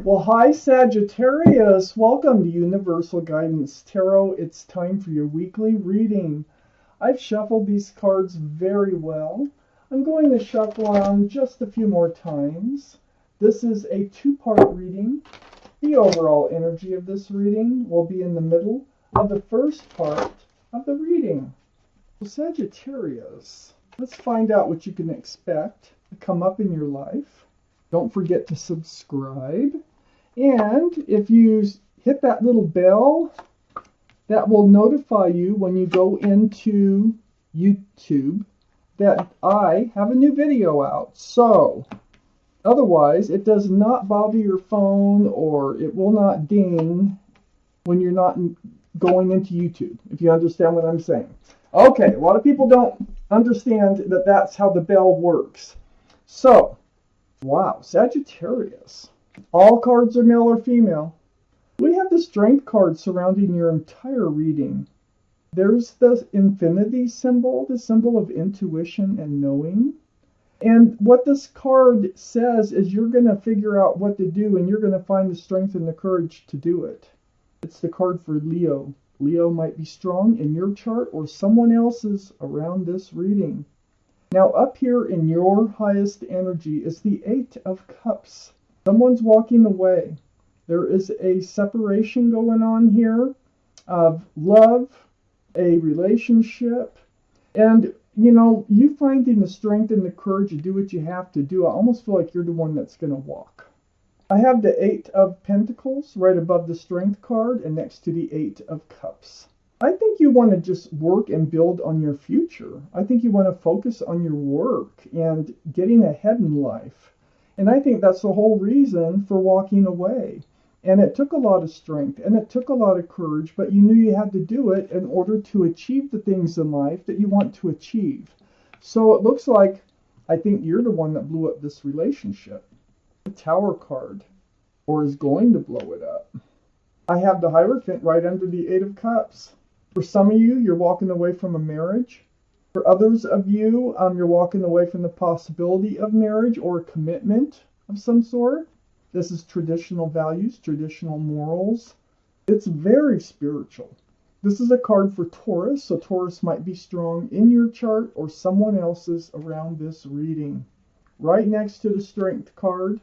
Well, hi Sagittarius. Welcome to Universal Guidance Tarot. It's time for your weekly reading. I've shuffled these cards very well. I'm going to shuffle them just a few more times. This is a two-part reading. The overall energy of this reading will be in the middle of the first part of the reading. Well, Sagittarius, let's find out what you can expect to come up in your life. Don't forget to subscribe. And if you hit that little bell, that will notify you when you go into YouTube that I have a new video out. So, otherwise, it does not bother your phone or it will not ding when you're not going into YouTube, if you understand what I'm saying. Okay, a lot of people don't understand that that's how the bell works. So, wow, Sagittarius. All cards are male or female. We have the Strength card surrounding your entire reading. There's the infinity symbol, the symbol of intuition and knowing. And what this card says is you're going to figure out what to do and you're going to find the strength and the courage to do it. It's the card for Leo. Leo might be strong in your chart or someone else's around this reading. Now up here in your highest energy is the Eight of Cups. Someone's walking away. There is a separation going on here of love, a relationship, and you finding the strength and the courage to do what you have to do. I almost feel like you're the one that's going to walk. I have the Eight of Pentacles right above the Strength card and next to the Eight of Cups. I think you want to just work and build on your future. I think you want to focus on your work and getting ahead in life. And I think that's the whole reason for walking away. And it took a lot of strength and it took a lot of courage, but you knew you had to do it in order to achieve the things in life that you want to achieve. So it looks like I think you're the one that blew up this relationship. The Tower card, or is going to blow it up. I have the Hierophant right under the Eight of Cups. For some of you, you're walking away from a marriage. For others of you, you're walking away from the possibility of marriage or a commitment of some sort. This is traditional values, traditional morals. It's very spiritual. This is a card for Taurus, so Taurus might be strong in your chart or someone else's around this reading. Right next to the Strength card,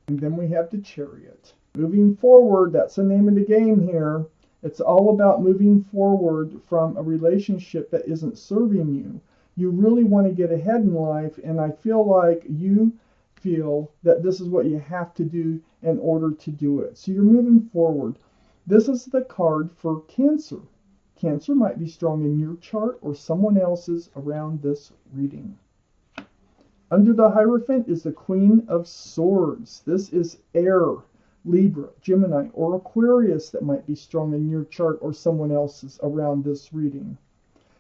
and then we have the Chariot. Moving forward, that's the name of the game here. It's all about moving forward from a relationship that isn't serving you. You really want to get ahead in life, and I feel like you feel that this is what you have to do in order to do it. So you're moving forward. This is the card for Cancer. Cancer might be strong in your chart or someone else's around this reading. Under the Hierophant is the Queen of Swords. This is air. Libra, Gemini, or Aquarius that might be strong in your chart or someone else's around this reading.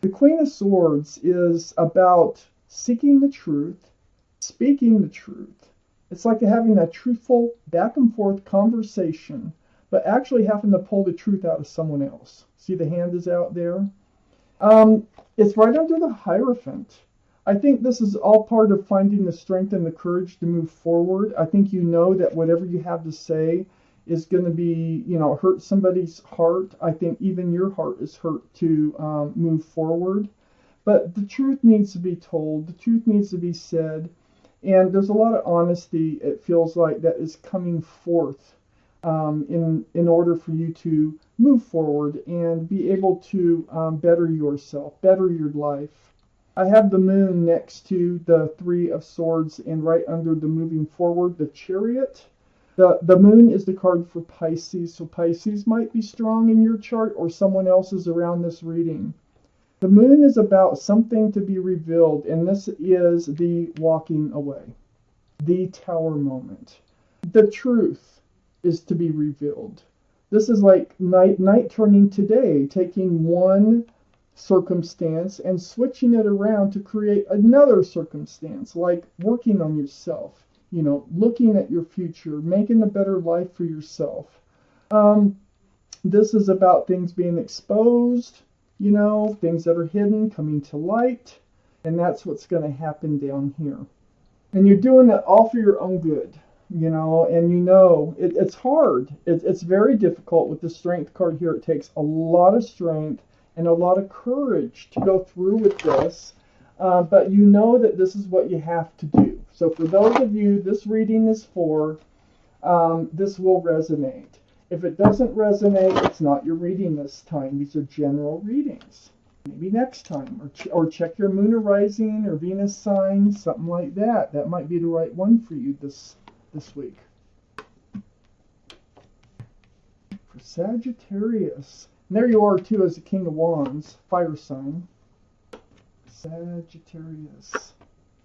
The Queen of Swords is about seeking the truth, speaking the truth. It's like having a truthful back and forth conversation, but actually having to pull the truth out of someone else. See, the hand is out there. It's right under the Hierophant. I think this is all part of finding the strength and the courage to move forward. I think you know that whatever you have to say is going to be, hurt somebody's heart. I think even your heart is hurt to move forward. But the truth needs to be told. The truth needs to be said. And there's a lot of honesty, it feels like, that is coming forth in order for you to move forward and be able to better yourself, better your life. I have the Moon next to the Three of Swords and right under the moving forward, the Chariot. The Moon is the card for Pisces, so Pisces might be strong in your chart or someone else's around this reading. The Moon is about something to be revealed, and this is the walking away, the Tower moment. The truth is to be revealed. This is like night turning to day, taking one circumstance and switching it around to create another circumstance, like working on yourself, looking at your future, making a better life for yourself. This is about things being exposed, things that are hidden coming to light, and that's what's going to happen down here. And you're doing that all for your own good. you know, and you know it's hard. It's very difficult with the strength card here. It takes a lot of strength and a lot of courage to go through with this, but you know that this is what you have to do. So for those of you this reading is for, this will resonate. If it doesn't resonate, it's not your reading this time. These are general readings. Maybe next time, or check your moon or rising or Venus sign, something like that. That might be the right one for you this week. For Sagittarius, and there you are too as the King of Wands, fire sign. Sagittarius.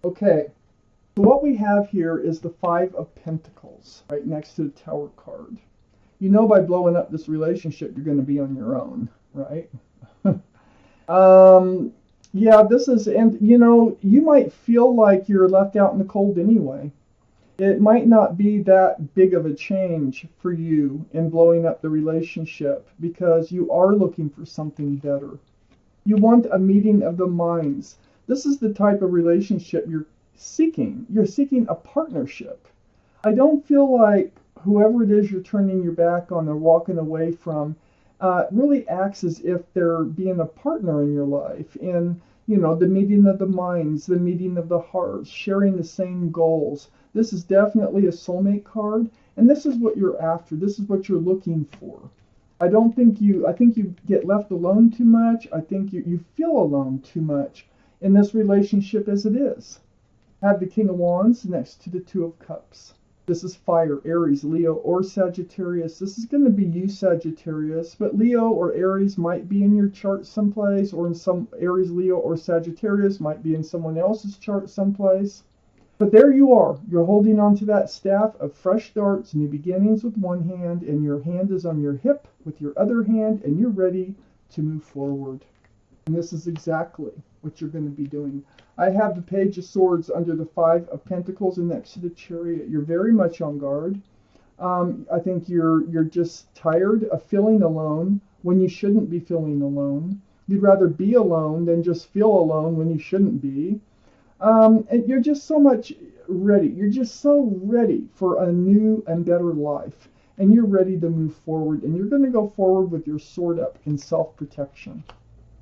Okay, so what we have here is the Five of Pentacles right next to the Tower card. You know by blowing up this relationship you're going to be on your own, right? Yeah, this is, and you know, you might feel like you're left out in the cold anyway. It might not be that big of a change for you in blowing up the relationship because you are looking for something better. You want a meeting of the minds. This is the type of relationship you're seeking. You're seeking a partnership. I don't feel like whoever it is you're turning your back on or walking away from really acts as if they're being a partner in your life, in, you know, the meeting of the minds, the meeting of the hearts, sharing the same goals. This is definitely a soulmate card, and this is what you're after. This is what you're looking for. I think you get left alone too much. I think you feel alone too much in this relationship as it is. Have the King of Wands next to the Two of Cups. This is fire, Aries, Leo, or Sagittarius. This is going to be you, Sagittarius, but Leo or Aries might be in your chart someplace, or in some Aries, Leo, or Sagittarius might be in someone else's chart someplace. But there you are. You're holding on to that staff of fresh starts, new beginnings with one hand, and your hand is on your hip with your other hand, and you're ready to move forward. And this is exactly what you're going to be doing. I have the Page of Swords under the Five of Pentacles and next to the Chariot. You're very much on guard. I think you're just tired of feeling alone when you shouldn't be feeling alone. You'd rather be alone than just feel alone when you shouldn't be. And you're just so much ready. You're just so ready for a new and better life. And you're ready to move forward. And you're going to go forward with your sword up in self-protection.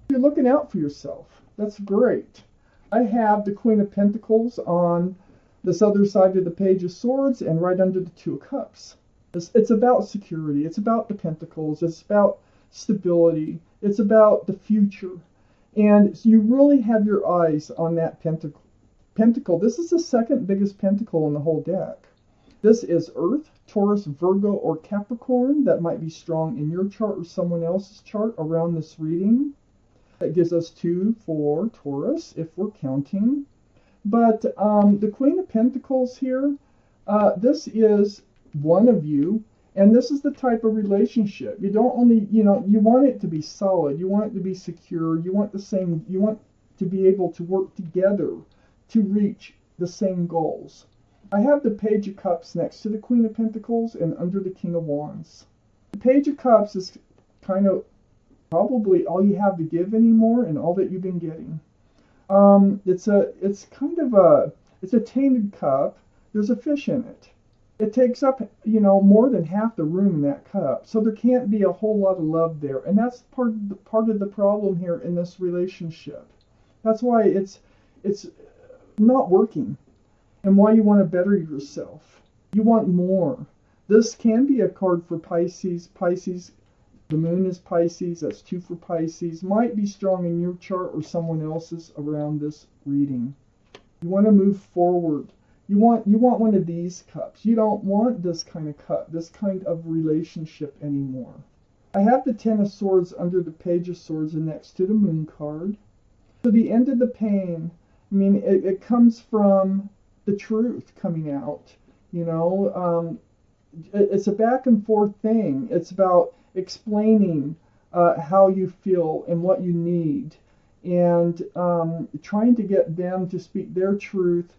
You're looking out for yourself. That's great. I have the Queen of Pentacles on this other side of the Page of Swords and right under the Two of Cups. It's about security. It's about the Pentacles. It's about stability. It's about the future. And so you really have your eyes on that pentacle. This is the second biggest pentacle in the whole deck. This is Earth, Taurus, Virgo, or Capricorn. That might be strong in your chart or someone else's chart around this reading. That gives us 2 for Taurus, if we're counting. But the Queen of Pentacles here, this is one of you, and this is the type of relationship. You don't only, you know, you want it to be solid. You want it to be secure. You want to be able to work together to reach the same goals. I have the Page of Cups next to the Queen of Pentacles and under the King of Wands. The Page of Cups is kind of probably all you have to give anymore and all that you've been getting. It's a tainted cup. There's a fish in it. It takes up, you know, more than half the room in that cup. So there can't be a whole lot of love there. And that's part of the problem here in this relationship. That's why it's not working. And why you want to better yourself. You want more. This can be a card for Pisces. Pisces, the moon is Pisces. That's 2 for Pisces. Might be strong in your chart or someone else's around this reading. You want to move forward. You want one of these cups. You don't want this kind of cup, this kind of relationship anymore. I have the Ten of Swords under the Page of Swords and next to the Moon card. So the end of the pain, I mean, it comes from the truth coming out. You know, it's a back and forth thing. It's about explaining how you feel and what you need, and trying to get them to speak their truth.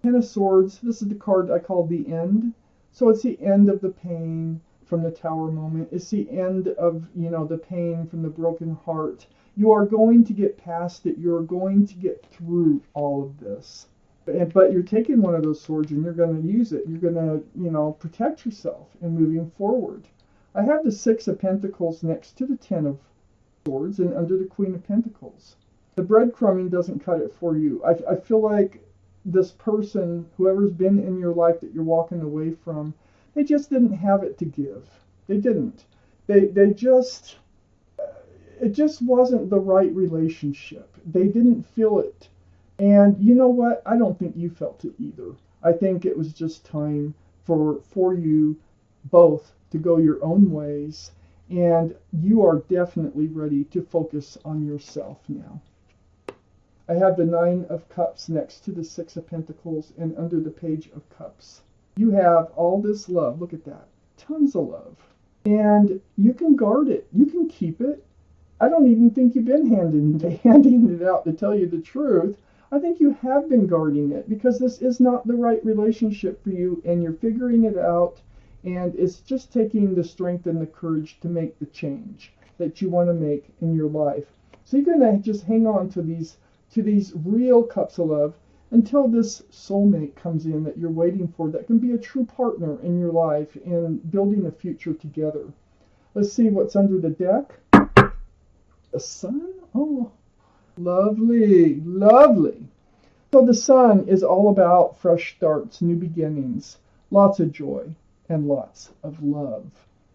Ten of Swords, this is the card I call the end. So it's the end of the pain from the Tower moment. It's the end of, you know, the pain from the broken heart. You are going to get past it. You're going to get through all of this. But you're taking one of those swords and you're going to use it. You're going to, protect yourself in moving forward. I have the Six of Pentacles next to the Ten of Swords and under the Queen of Pentacles. The breadcrumbing doesn't cut it for you. I feel like this person, whoever's been in your life that you're walking away from, they just didn't have it to give. They didn't. They just, it just wasn't the right relationship. They didn't feel it. And you know what? I don't think you felt it either. I think it was just time for you both to go your own ways. And you are definitely ready to focus on yourself now. I have the Nine of Cups next to the Six of Pentacles and under the Page of Cups. You have all this love. Look at that. Tons of love. And you can guard it. You can keep it. I don't even think you've been handing it out, to tell you the truth. I think you have been guarding it because this is not the right relationship for you and you're figuring it out, and it's just taking the strength and the courage to make the change that you want to make in your life. So you're going to just hang on to these real cups of love until this soulmate comes in that you're waiting for, that can be a true partner in your life in building a future together. Let's see what's under the deck. The Sun? Oh, lovely, lovely. So the Sun is all about fresh starts, new beginnings, lots of joy, and lots of love.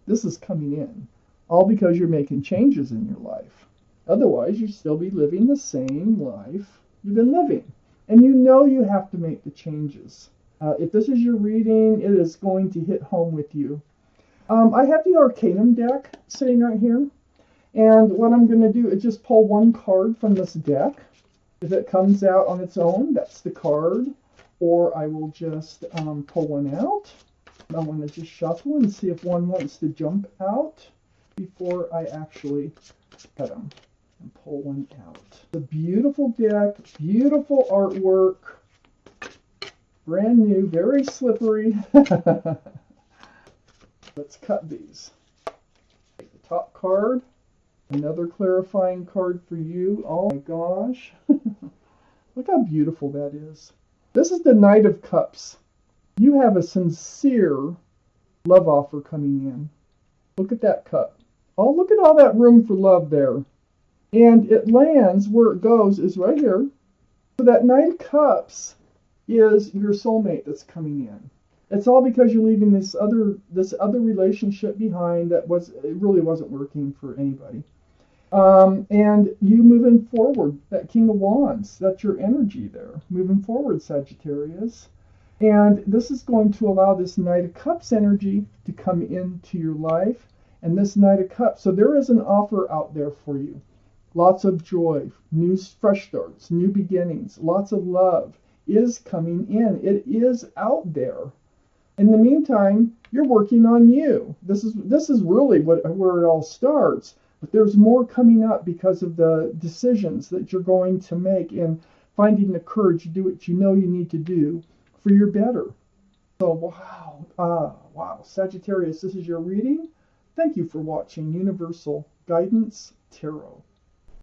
This is coming in, all because you're making changes in your life. Otherwise, you'd still be living the same life you've been living. And you know you have to make the changes. If this is your reading, it is going to hit home with you. I have the Arcanum deck sitting right here. And what I'm going to do is just pull one card from this deck. If it comes out on its own, that's the card. Or I will just pull one out. I want to just shuffle and see if one wants to jump out before I actually cut them. And pull one out. The beautiful deck, beautiful artwork, brand new, very slippery. Let's cut these. Take the top card, another clarifying card for you. Oh my gosh. Look how beautiful that is. This is the Knight of Cups. You have a sincere love offer coming in. Look at that cup. Oh, look at all that room for love there. And it lands where it goes is right here. So that Knight of Cups is your soulmate that's coming in. It's all because you're leaving this other relationship behind that it really wasn't working for anybody. And you moving forward, that King of Wands, that's your energy there. Moving forward, Sagittarius. And this is going to allow this Knight of Cups energy to come into your life. And this Knight of Cups. So there is an offer out there for you. Lots of joy, new fresh starts, new beginnings, lots of love is coming in. It is out there. In the meantime, you're working on you. This is really where it all starts. But there's more coming up because of the decisions that you're going to make and finding the courage to do what you know you need to do for your better. So, wow. Sagittarius, this is your reading. Thank you for watching Universal Guidance Tarot.